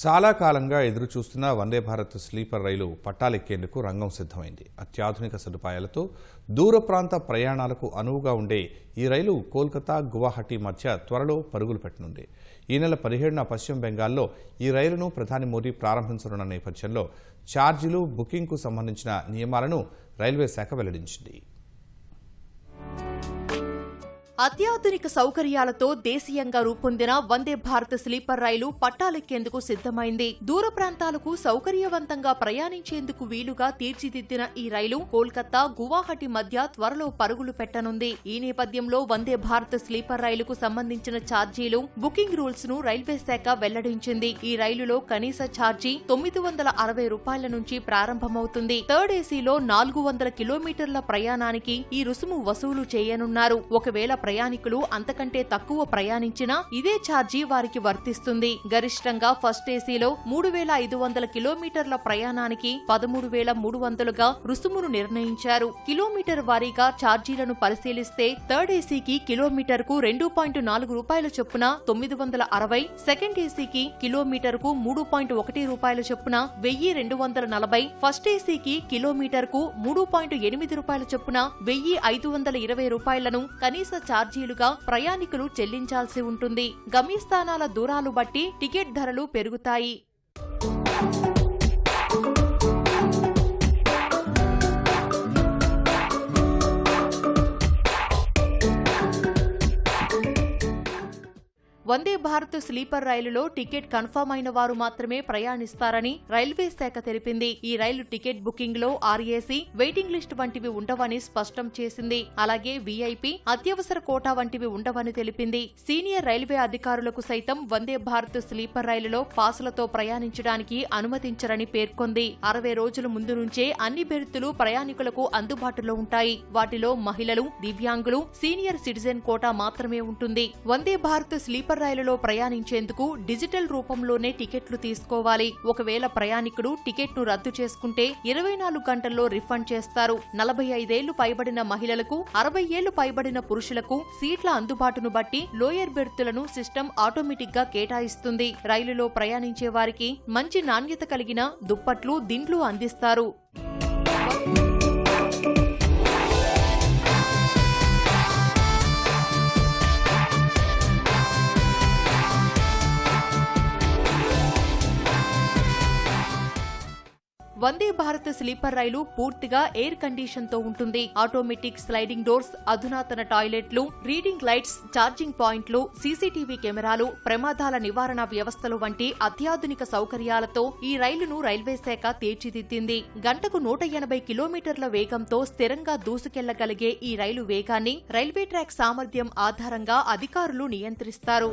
చాలా కాలంగా ఎదురుచూస్తున్న వందే భారత్ స్లీపర్ రైలు పట్టాలెక్కేందుకు రంగం సిద్ధమైంది. అత్యాధునిక సదుపాయాలతో దూర ప్రాంత ప్రయాణాలకు అనువుగా ఉండే ఈ రైలు కోల్కతా, గువాహటి మధ్య త్వరలో పరుగులు పెట్టనుంది. ఈ నెల 17న పశ్చిమ బెంగాల్లో ఈ రైలును ప్రధాని మోదీ ప్రారంభించనున్న నేపథ్యంలో ఛార్జీలు, బుకింగ్కు సంబంధించిన నియమాలను రైల్వే శాఖ వెల్లడించింది. అత్యాధునిక సౌకర్యాలతో దేశీయంగా రూపొందిన వందే భారత్ స్లీపర్ రైలు పట్టాలెక్కేందుకు సిద్ధమైంది. దూర ప్రాంతాలకు సౌకర్యవంతంగా ప్రయాణించేందుకు వీలుగా తీర్చిదిద్దిన ఈ రైలు కోల్కతా, గువాహటి మధ్య త్వరలో పరుగులు పెట్టనుంది. ఈ నేపథ్యంలో వందే భారత్ స్లీపర్ రైలుకు సంబంధించిన ఛార్జీలు, బుకింగ్ రూల్స్ ను రైల్వే శాఖ వెల్లడించింది. ఈ రైలులో కనీస ఛార్జీ ₹960 నుంచి ప్రారంభమవుతుంది. థర్డ్ ఏసీలో 400 కిలోమీటర్ల ప్రయాణానికి ఈ రుసుము వసూలు చేయనున్నారు. ఒకవేళ ప్రయాణికులు అంతకంటే తక్కువ ప్రయాణించినా ఇదే ఛార్జీ వారికి వర్తిస్తుంది. గరిష్టంగా ఫస్ట్ ఏసీలో 3500 కిలోమీటర్ల ప్రయాణానికి 13300గా రుసుమును నిర్ణయించారు. కిలోమీటర్ వారీగా ఛార్జీలను పరిశీలిస్తే థర్డ్ ఏసీకి కిలోమీటర్కు ₹2.4 చొప్పున 960, సెకండ్ ఏసీకి కిలోమీటర్కు ₹3.1 చొప్పున 1240, ఫస్ట్ ఏసీకి కిలోమీటర్కు ₹3.8 చొప్పున ₹1520 కనీస ఛార్జీలుగా ప్రయాణికులు చెల్లించాల్సి ఉంటుంది. గమ్యస్థానాల దూరాలు బట్టి టికెట్ ధరలు పెరుగుతాయి. వందే భారత్ స్లీపర్ రైలులో టికెట్ కన్ఫర్మ్ అయిన వారు మాత్రమే ప్రయాణిస్తారని రైల్వే శాఖ తెలిపింది. ఈ రైలు టికెట్ బుకింగ్ లో ఆర్ఏసీ, వెయిటింగ్ లిస్ట్ వంటివి ఉండవని స్పష్టం చేసింది. అలాగే వీఐపీ, అత్యవసర కోటా వంటివి ఉండవని తెలిపింది. సీనియర్ రైల్వే అధికారులకు సైతం వందే భారత్ స్లీపర్ రైలులో పాసులతో ప్రయాణించడానికి అనుమతించరని పేర్కొంది. 60 రోజుల ముందు నుంచే అన్ని బెర్తులు ప్రయాణికులకు అందుబాటులో ఉంటాయి. వాటిలో మహిళలు, దివ్యాంగులు, సీనియర్ సిటిజన్ కోటా మాత్రమే ఉంటుంది. వందే భారత్ స్లీపర్ రైలులో ప్రయాణించేందుకు డిజిటల్ రూపంలోనే టికెట్లు తీసుకోవాలి. ఒకవేళ ప్రయాణికుడు టికెట్ను రద్దు చేసుకుంటే 24 గంటల్లో రిఫండ్ చేస్తారు. 45 ఏళ్లు పైబడిన మహిళలకు, 60 ఏళ్లు పైబడిన పురుషులకు సీట్ల అందుబాటును బట్టి లోయర్ బెర్తులను సిస్టమ్ ఆటోమేటిక్ గా కేటాయిస్తుంది. రైలులో ప్రయాణించే వారికి మంచి నాణ్యత కలిగిన దుప్పట్లు, దిండ్లు అందిస్తారు. వందే భారత్ స్లీపర్ రైలు పూర్తిగా ఎయిర్ కండిషన్ తో ఉంటుంది. ఆటోమేటిక్ స్లైడింగ్ డోర్స్, అధునాతన టాయిలెట్లు, రీడింగ్ లైట్స్, ఛార్జింగ్ పాయింట్లు, సీసీటీవీ కెమెరాలు, ప్రమాదాల నివారణ వ్యవస్థలు వంటి అత్యాధునిక సౌకర్యాలతో ఈ రైలును రైల్వే శాఖ తీర్చిదిద్దింది. గంటకు 180 కిలోమీటర్ల వేగంతో స్థిరంగా దూసుకెళ్లగలిగే ఈ రైలు వేగాన్ని రైల్వే ట్రాక్ సామర్థ్యం ఆధారంగా అధికారులు నియంత్రిస్తారు.